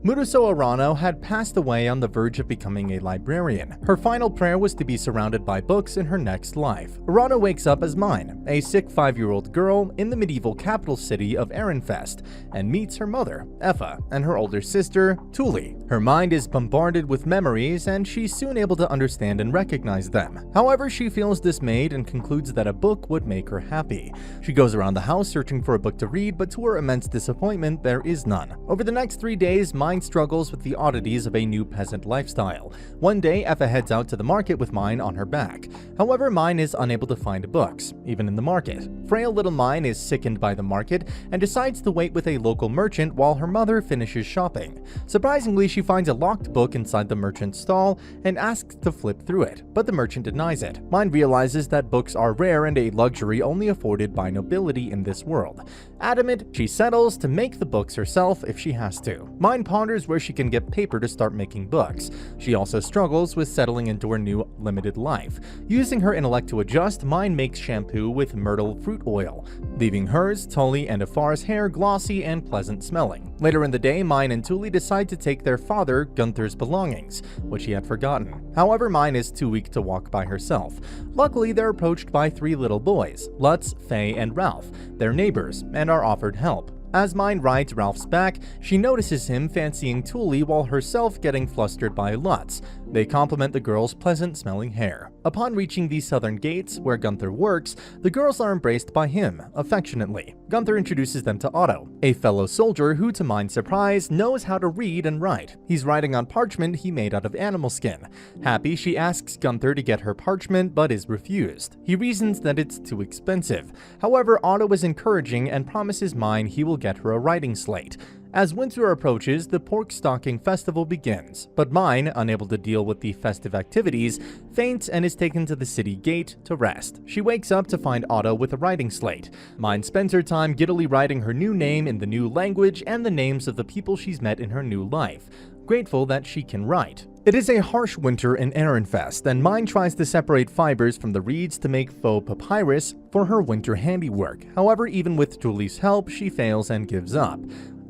Mutuso Urano had passed away on the verge of becoming a librarian. Her final prayer was to be surrounded by books in her next life. Urano wakes up as Mine, a sick 5-year-old girl in the medieval capital city of Ehrenfest, and meets her mother, Effa, and her older sister, Tuli. Her mind is bombarded with memories, and she's soon able to understand and recognize them. However, she feels dismayed and concludes that a book would make her happy. She goes around the house searching for a book to read, but to her immense disappointment, there is none. Over the next 3 days, Mine struggles with the oddities of a new peasant lifestyle. One day, Effa heads out to the market with Mine on her back. However, Mine is unable to find books, even in the market. Frail little Mine is sickened by the market and decides to wait with a local merchant while her mother finishes shopping. Surprisingly, she finds a locked book inside the merchant's stall and asks to flip through it, but the merchant denies it. Mine realizes that books are rare and a luxury only afforded by nobility in this world. Adamant, she settles to make the books herself if she has to. Mine ponders where she can get paper to start making books. She also struggles with settling into her new limited life. Using her intellect to adjust, Mine makes shampoo with myrtle fruit oil, leaving hers, Tully, and Afar's hair glossy and pleasant smelling. Later in the day, Mine and Tuli decide to take their father, Gunther's belongings, which he had forgotten. However, Mine is too weak to walk by herself. Luckily, they're approached by 3 little boys, Lutz, Faye, and Ralph. They're neighbors and are offered help. As Mine rides Ralph's back, she notices him fancying Tuli while herself getting flustered by Lutz. They compliment the girl's pleasant-smelling hair. Upon reaching the southern gates, where Gunther works, the girls are embraced by him, affectionately. Gunther introduces them to Otto, a fellow soldier who, to Mine's surprise, knows how to read and write. He's writing on parchment he made out of animal skin. Happy, she asks Gunther to get her parchment, but is refused. He reasons that it's too expensive. However, Otto is encouraging and promises Mine he will get her a writing slate. As winter approaches, the pork stocking festival begins, but Mine, unable to deal with the festive activities, faints and is taken to the city gate to rest. She wakes up to find Otto with a writing slate. Mine spends her time giddily writing her new name in the new language and the names of the people she's met in her new life, grateful that she can write. It is a harsh winter in Ehrenfest, and Mine tries to separate fibers from the reeds to make faux papyrus for her winter handiwork. However, even with Tuli's help, she fails and gives up.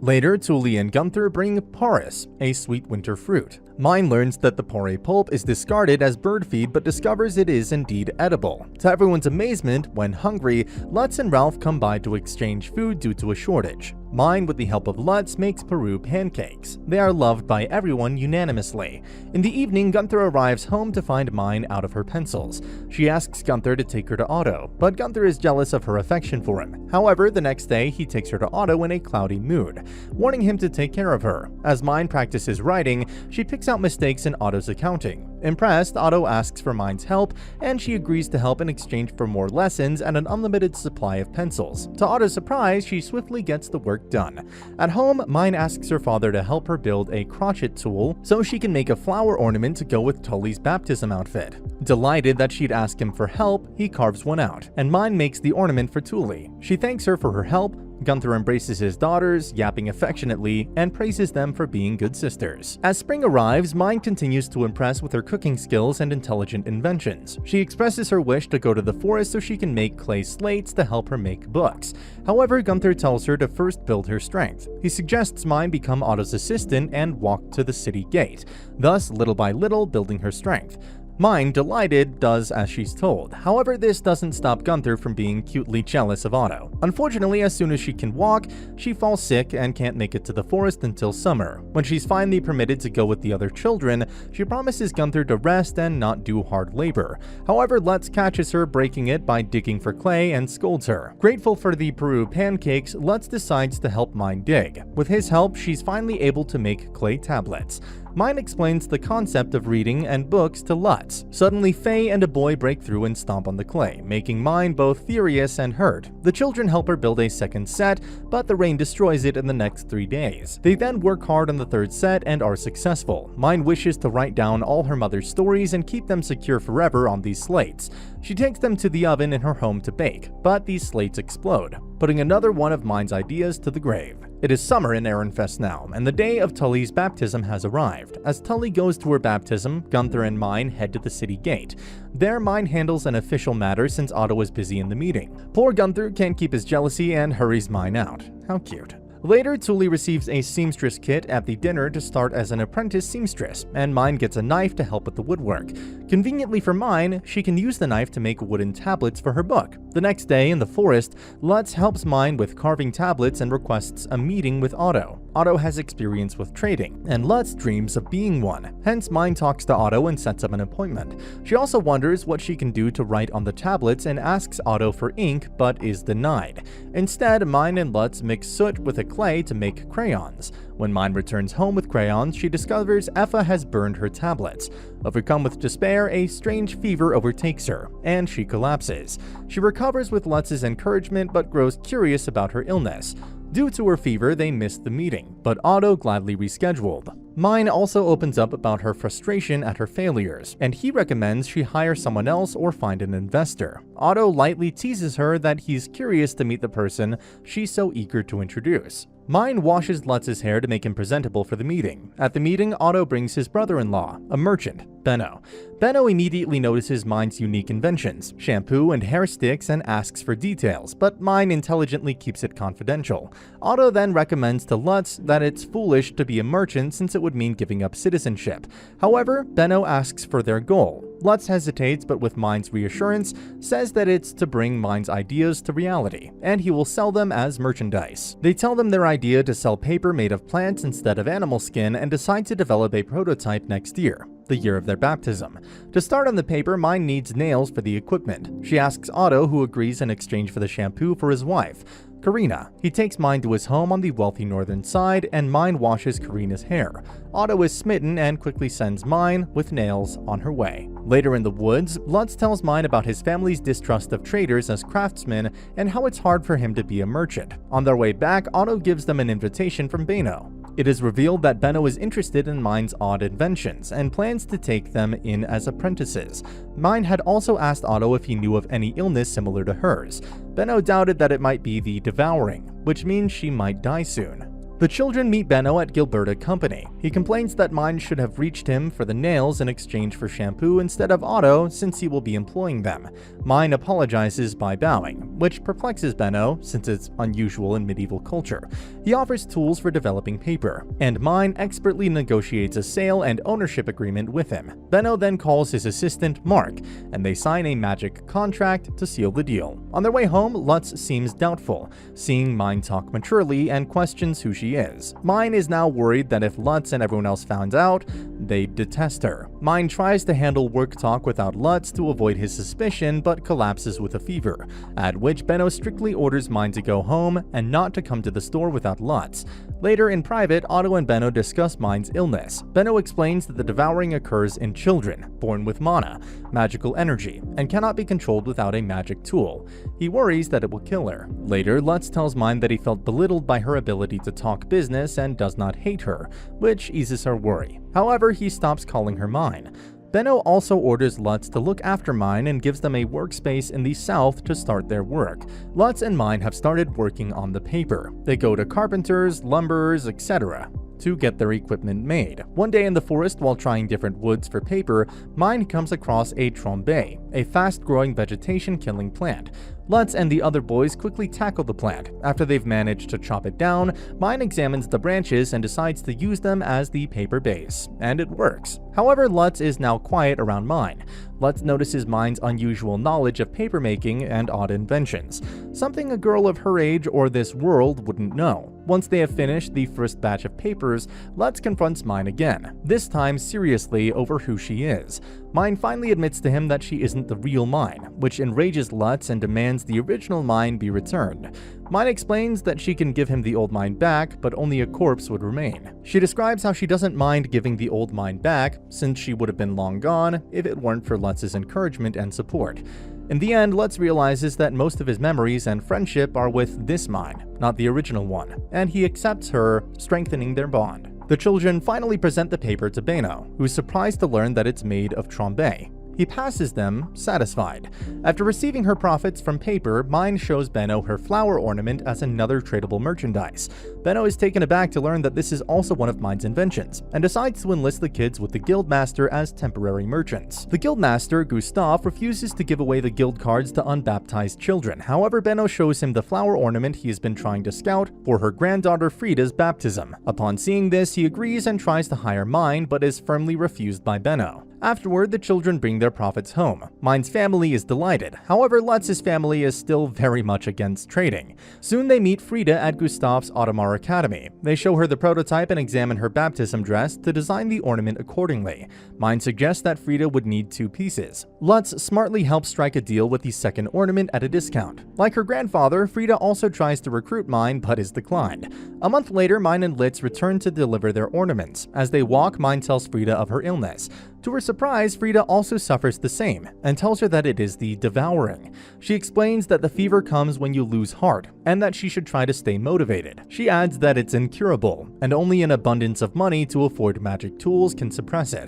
Later, Tuli and Gunther bring porris, a sweet winter fruit. Mine learns that the porre pulp is discarded as bird feed but discovers it is indeed edible. To everyone's amazement, when hungry, Lutz and Ralph come by to exchange food due to a shortage. Mine, with the help of Lutz, makes Peru pancakes. They are loved by everyone unanimously. In the evening, Gunther arrives home to find Mine out of her pencils. She asks Gunther to take her to Otto, but Gunther is jealous of her affection for him. However, the next day, he takes her to Otto in a cloudy mood, warning him to take care of her. As Mine practices writing, she picks out mistakes in Otto's accounting. Impressed, Otto asks for Mine's help, and she agrees to help in exchange for more lessons and an unlimited supply of pencils. To Otto's surprise, she swiftly gets the work done. At home, Mine asks her father to help her build a crochet tool so she can make a flower ornament to go with Tully's baptism outfit. Delighted that she'd ask him for help, he carves one out, and Mine makes the ornament for Tuli. She thanks her for her help. Gunther embraces his daughters, yapping affectionately, and praises them for being good sisters. As spring arrives, Mine continues to impress with her cooking skills and intelligent inventions. She expresses her wish to go to the forest so she can make clay slates to help her make books. However, Gunther tells her to first build her strength. He suggests Mine become Otto's assistant and walk to the city gate, thus little by little building her strength. Mine, delighted, does as she's told. However, this doesn't stop Gunther from being cutely jealous of Otto. Unfortunately, as soon as she can walk, she falls sick and can't make it to the forest until summer. When she's finally permitted to go with the other children, she promises Gunther to rest and not do hard labor. However, Lutz catches her breaking it by digging for clay and scolds her. Grateful for the Peru pancakes, Lutz decides to help Mine dig. With his help, she's finally able to make clay tablets. Mine explains the concept of reading and books to Lutz. Suddenly, Faye and a boy break through and stomp on the clay, making Mine both furious and hurt. The children help her build a second set, but the rain destroys it in the next 3 days. They then work hard on the third set and are successful. Mine wishes to write down all her mother's stories and keep them secure forever on these slates. She takes them to the oven in her home to bake, but these slates explode, putting another one of Mine's ideas to the grave. It is summer in Ehrenfest now, and the day of Tully's baptism has arrived. As Tully goes to her baptism, Gunther and Mine head to the city gate. There, Mine handles an official matter since Otto is busy in the meeting. Poor Gunther can't keep his jealousy and hurries Mine out. How cute. Later, Tuli receives a seamstress kit at the dinner to start as an apprentice seamstress, and Mine gets a knife to help with the woodwork. Conveniently for Mine, she can use the knife to make wooden tablets for her book. The next day, in the forest, Lutz helps Mine with carving tablets and requests a meeting with Otto. Otto has experience with trading, and Lutz dreams of being one. Hence, Mine talks to Otto and sets up an appointment. She also wonders what she can do to write on the tablets and asks Otto for ink, but is denied. Instead, Mine and Lutz mix soot with a clay to make crayons. When Mine returns home with crayons, she discovers Effa has burned her tablets. Overcome with despair, a strange fever overtakes her, and she collapses. She recovers with Lutz's encouragement but grows curious about her illness. Due to her fever, they missed the meeting, but Otto gladly rescheduled. Mine also opens up about her frustration at her failures, and he recommends she hire someone else or find an investor. Otto lightly teases her that he's curious to meet the person she's so eager to introduce. Mine washes Lutz's hair to make him presentable for the meeting. At the meeting, Otto brings his brother-in-law, a merchant, Benno. Benno immediately notices Mine's unique inventions, shampoo and hair sticks, and asks for details, but Mine intelligently keeps it confidential. Otto then recommends to Lutz that it's foolish to be a merchant since it would mean giving up citizenship. However, Benno asks for their goal. Lutz hesitates, but with Mine's reassurance, says that it's to bring Mine's ideas to reality, and he will sell them as merchandise. They tell them their idea to sell paper made of plants instead of animal skin and decide to develop a prototype next year, the year of their baptism. To start on the paper, Mine needs nails for the equipment. She asks Otto, who agrees in exchange for the shampoo for his wife, Karina. He takes Mine to his home on the wealthy northern side, and Mine washes Karina's hair. Otto is smitten and quickly sends Mine with nails on her way. Later in the woods, Lutz tells Mine about his family's distrust of traders as craftsmen and how it's hard for him to be a merchant. On their way back, Otto gives them an invitation from Benno. It is revealed that Benno is interested in Mine's odd inventions and plans to take them in as apprentices. Mine had also asked Otto if he knew of any illness similar to hers. Benno doubted that it might be the devouring, which means she might die soon. The children meet Benno at Gilberta Company. He complains that Mine should have reached him for the nails in exchange for shampoo instead of Otto, since he will be employing them. Mine apologizes by bowing, which perplexes Benno since it's unusual in medieval culture. He offers tools for developing paper, and Mine expertly negotiates a sale and ownership agreement with him. Benno then calls his assistant Mark, and they sign a magic contract to seal the deal. On their way home, Lutz seems doubtful, seeing Mine talk maturely and questions who she is. Mine is now worried that if Lutz and everyone else found out, they'd detest her. Mine tries to handle work talk without Lutz to avoid his suspicion, but collapses with a fever, at which Benno strictly orders Mine to go home and not to come to the store without Lutz. Later in private, Otto and Benno discuss Mine's illness. Benno explains that the devouring occurs in children, born with mana, magical energy, and cannot be controlled without a magic tool. He worries that it will kill her. Later, Lutz tells Mine that he felt belittled by her ability to talk business and does not hate her, which eases her worry. However, he stops calling her Mine. Benno also orders Lutz to look after Mine and gives them a workspace in the south to start their work. Lutz and Mine have started working on the paper. They go to carpenters, lumberers, etc. to get their equipment made. One day in the forest, while trying different woods for paper, Mine comes across a trombe, a fast-growing vegetation-killing plant. Lutz and the other boys quickly tackle the plant. After they've managed to chop it down, Mine examines the branches and decides to use them as the paper base, and it works. However, Lutz is now quiet around Mine. Lutz notices Mine's unusual knowledge of papermaking and odd inventions, something a girl of her age or this world wouldn't know. Once they have finished the first batch of papers, Lutz confronts Mine again, this time seriously over who she is. Mine finally admits to him that she isn't the real Mine, which enrages Lutz and demands the original Mine be returned. Mine explains that she can give him the old Mine back, but only a corpse would remain. She describes how she doesn't mind giving the old Mine back, since she would have been long gone if it weren't for Lutz's encouragement and support. In the end, Lutz realizes that most of his memories and friendship are with this Mine, not the original one, and he accepts her, strengthening their bond. The children finally present the paper to Benno, who's surprised to learn that it's made of trombe. He passes them, satisfied. After receiving her profits from paper, Mine shows Benno her flower ornament as another tradable merchandise. Benno is taken aback to learn that this is also one of Mine's inventions, and decides to enlist the kids with the guildmaster as temporary merchants. The guildmaster, Gustav, refuses to give away the guild cards to unbaptized children. However, Benno shows him the flower ornament he has been trying to scout for her granddaughter Frida's baptism. Upon seeing this, he agrees and tries to hire Mine, but is firmly refused by Benno. Afterward, the children bring their profits home. Mine's family is delighted. However, Lutz's family is still very much against trading. Soon they meet Frida at Gustav's Ottomar Academy. They show her the prototype and examine her baptism dress to design the ornament accordingly. Mine suggests that Frida would need 2 pieces. Lutz smartly helps strike a deal with the second ornament at a discount. Like her grandfather, Frida also tries to recruit Mine but is declined. A month later, Mine and Litz return to deliver their ornaments. As they walk, Mine tells Frida of her illness. To her surprise, Frida also suffers the same, and tells her that it is the devouring. She explains that the fever comes when you lose heart, and that she should try to stay motivated. She adds that it's incurable, and only an abundance of money to afford magic tools can suppress it.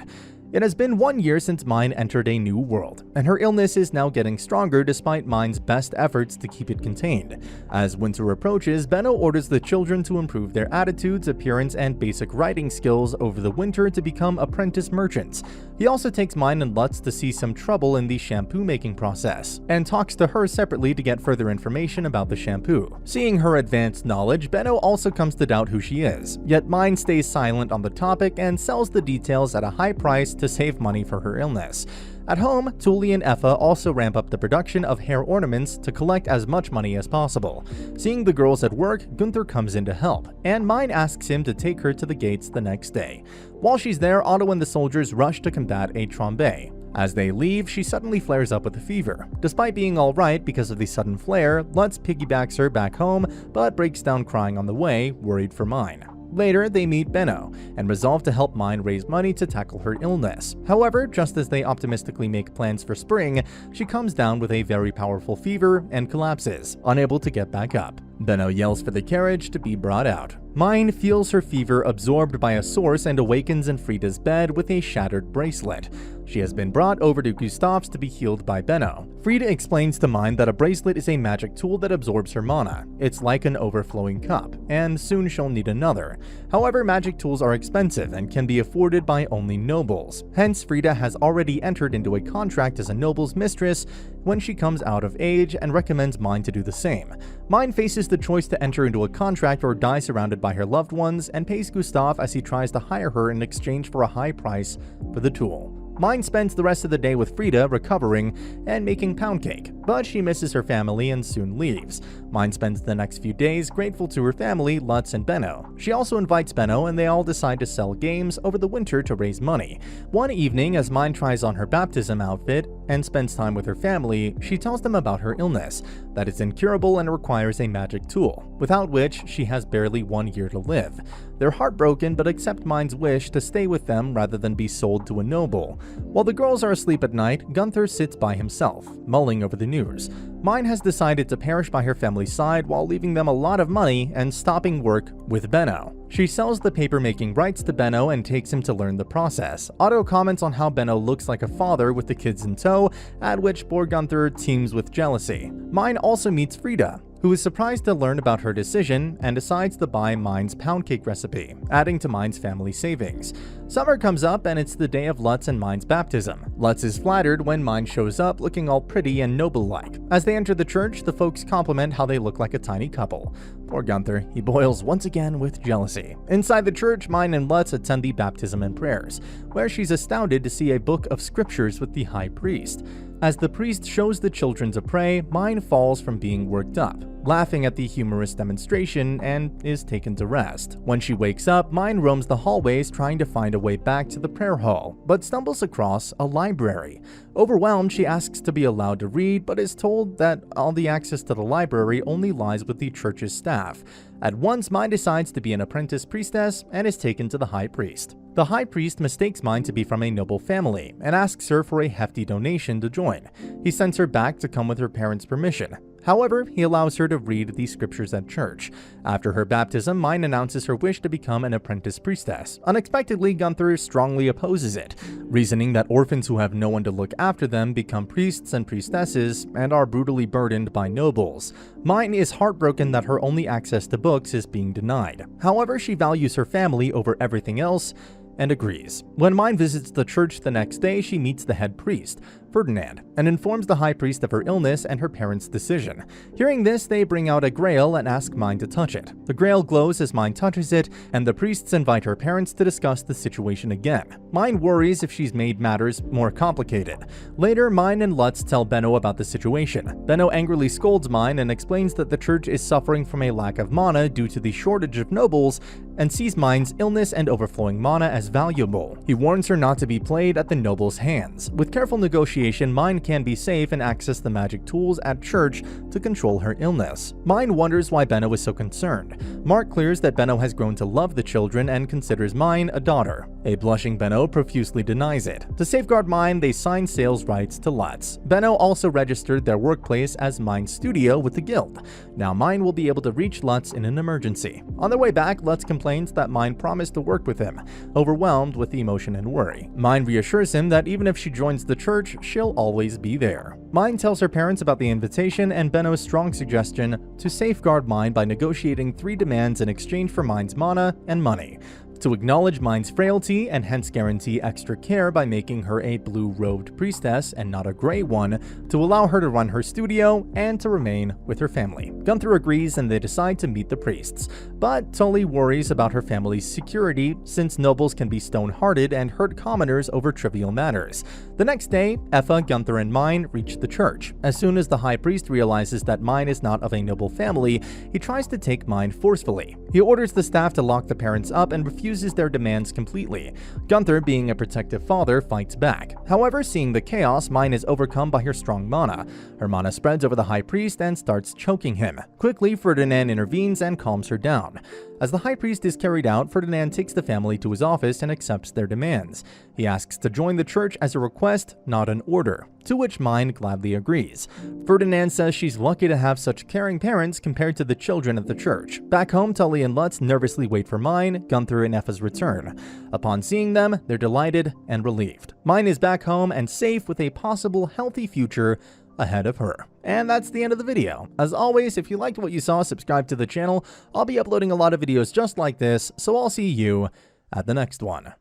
It has been 1 year since Mine entered a new world, and her illness is now getting stronger despite Mine's best efforts to keep it contained. As winter approaches, Benno orders the children to improve their attitudes, appearance, and basic writing skills over the winter to become apprentice merchants. He also takes Mine and Lutz to see some trouble in the shampoo making process, and talks to her separately to get further information about the shampoo. Seeing her advanced knowledge, Benno also comes to doubt who she is, yet Mine stays silent on the topic and sells the details at a high price to save money for her illness. At home, Tully and Effa also ramp up the production of hair ornaments to collect as much money as possible. Seeing the girls at work, Gunther comes in to help, and Mine asks him to take her to the gates the next day. While she's there, Otto and the soldiers rush to combat a trombe. As they leave, she suddenly flares up with a fever. Despite being alright because of the sudden flare, Lutz piggybacks her back home, but breaks down crying on the way, worried for Mine. Later, they meet Benno, and resolve to help Mine raise money to tackle her illness. However, just as they optimistically make plans for spring, she comes down with a very powerful fever and collapses, unable to get back up. Benno yells for the carriage to be brought out. Mine feels her fever absorbed by a source and awakens in Frida's bed with a shattered bracelet. She has been brought over to Gustav's to be healed by Benno. Frida explains to Mine that a bracelet is a magic tool that absorbs her mana. It's like an overflowing cup, and soon she'll need another. However, magic tools are expensive and can be afforded by only nobles. Hence, Frida has already entered into a contract as a noble's mistress when she comes out of age, and recommends Mine to do the same. Mine faces the choice to enter into a contract or die surrounded by her loved ones, and pays Gustav as he tries to hire her in exchange for a high price for the tool. Mine spends the rest of the day with Frida, recovering and making pound cake, but she misses her family and soon leaves. Mine spends the next few days grateful to her family, Lutz and Benno. She also invites Benno, and they all decide to sell games over the winter to raise money. One evening, as Mine tries on her baptism outfit and spends time with her family, she tells them about her illness, that it's incurable and requires a magic tool, without which she has barely 1 year to live. They're heartbroken but accept Mine's wish to stay with them rather than be sold to a noble. While the girls are asleep at night, Gunther sits by himself, mulling over the news. Mine has decided to perish by her family's side while leaving them a lot of money and stopping work with Benno. She sells the paper-making rights to Benno and takes him to learn the process. Otto comments on how Benno looks like a father with the kids in tow, at which poor Gunther teems with jealousy. Mine also meets Frida, who is surprised to learn about her decision and decides to buy Mine's pound cake recipe, adding to Mine's family savings. Summer comes up and it's the day of Lutz and Mine's baptism. Lutz is flattered when Mine shows up looking all pretty and noble-like. As they enter the church, the folks compliment how they look like a tiny couple. Poor Gunther, he boils once again with jealousy. Inside the church, Mine and Lutz attend the baptism and prayers, where she's astounded to see a book of scriptures with the high priest. As the priest shows the children to pray, Mine falls from being worked up, laughing at the humorous demonstration, and is taken to rest. When she wakes up, Mine roams the hallways trying to find a way back to the prayer hall, but stumbles across a library. Overwhelmed, she asks to be allowed to read, but is told that all the access to the library only lies with the church's staff. At once, Mine decides to be an apprentice priestess and is taken to the high priest. The high priest mistakes Mine to be from a noble family and asks her for a hefty donation to join. He sends her back to come with her parents' permission. However, he allows her to read the scriptures at church. After her baptism, Mine announces her wish to become an apprentice priestess. Unexpectedly, Gunther strongly opposes it, reasoning that orphans who have no one to look after them become priests and priestesses and are brutally burdened by nobles. Mine is heartbroken that her only access to books is being denied. However, she values her family over everything else and agrees. When Mine visits the church the next day, she meets the head priest, Ferdinand, and informs the high priest of her illness and her parents' decision. Hearing this, they bring out a grail and ask Mine to touch it. The grail glows as Mine touches it, and the priests invite her parents to discuss the situation again. Mine worries if she's made matters more complicated. Later, Mine and Lutz tell Benno about the situation. Benno angrily scolds Mine and explains that the church is suffering from a lack of mana due to the shortage of nobles, and sees Mine's illness and overflowing mana as valuable. He warns her not to be played at the nobles' hands. With careful negotiation, Mine can be safe and access the magic tools at church to control her illness. Mine wonders why Benno is so concerned. Mark clears that Benno has grown to love the children and considers Mine a daughter. A blushing Benno profusely denies it. To safeguard Mine, they sign sales rights to Lutz. Benno also registered their workplace as Mine's studio with the guild. Now Mine will be able to reach Lutz in an emergency. On their way back, Lutz complains that Mine promised to work with him, overwhelmed with emotion and worry. Mine reassures him that even if she joins the church, she'll always be there. Mine tells her parents about the invitation and Benno's strong suggestion to safeguard Mine by negotiating 3 demands in exchange for Mine's mana and money: to acknowledge Mine's frailty and hence guarantee extra care by making her a blue-robed priestess and not a gray one, to allow her to run her studio, and to remain with her family. Gunther agrees and they decide to meet the priests, but Tully worries about her family's security since nobles can be stone-hearted and hurt commoners over trivial matters. The next day, Effa, Gunther, and Mine reach the church. As soon as the high priest realizes that Mine is not of a noble family, he tries to take Mine forcefully. He orders the staff to lock the parents up and refuses their demands completely. Gunther, being a protective father, fights back. However, seeing the chaos, Mine is overcome by her strong mana. Her mana spreads over the high priest and starts choking him. Quickly, Ferdinand intervenes and calms her down. As the high priest is carried out, Ferdinand takes the family to his office and accepts their demands. He asks to join the church as a request, not an order, to which Mine gladly agrees. Ferdinand says she's lucky to have such caring parents compared to the children of the church. Back home, Tully and Lutz nervously wait for Mine, Gunther, and Effa's return. Upon seeing them, they're delighted and relieved. Mine is back home and safe with a possible healthy future ahead of her. And that's the end of the video. As always, if you liked what you saw, subscribe to the channel. I'll be uploading a lot of videos just like this, so I'll see you at the next one.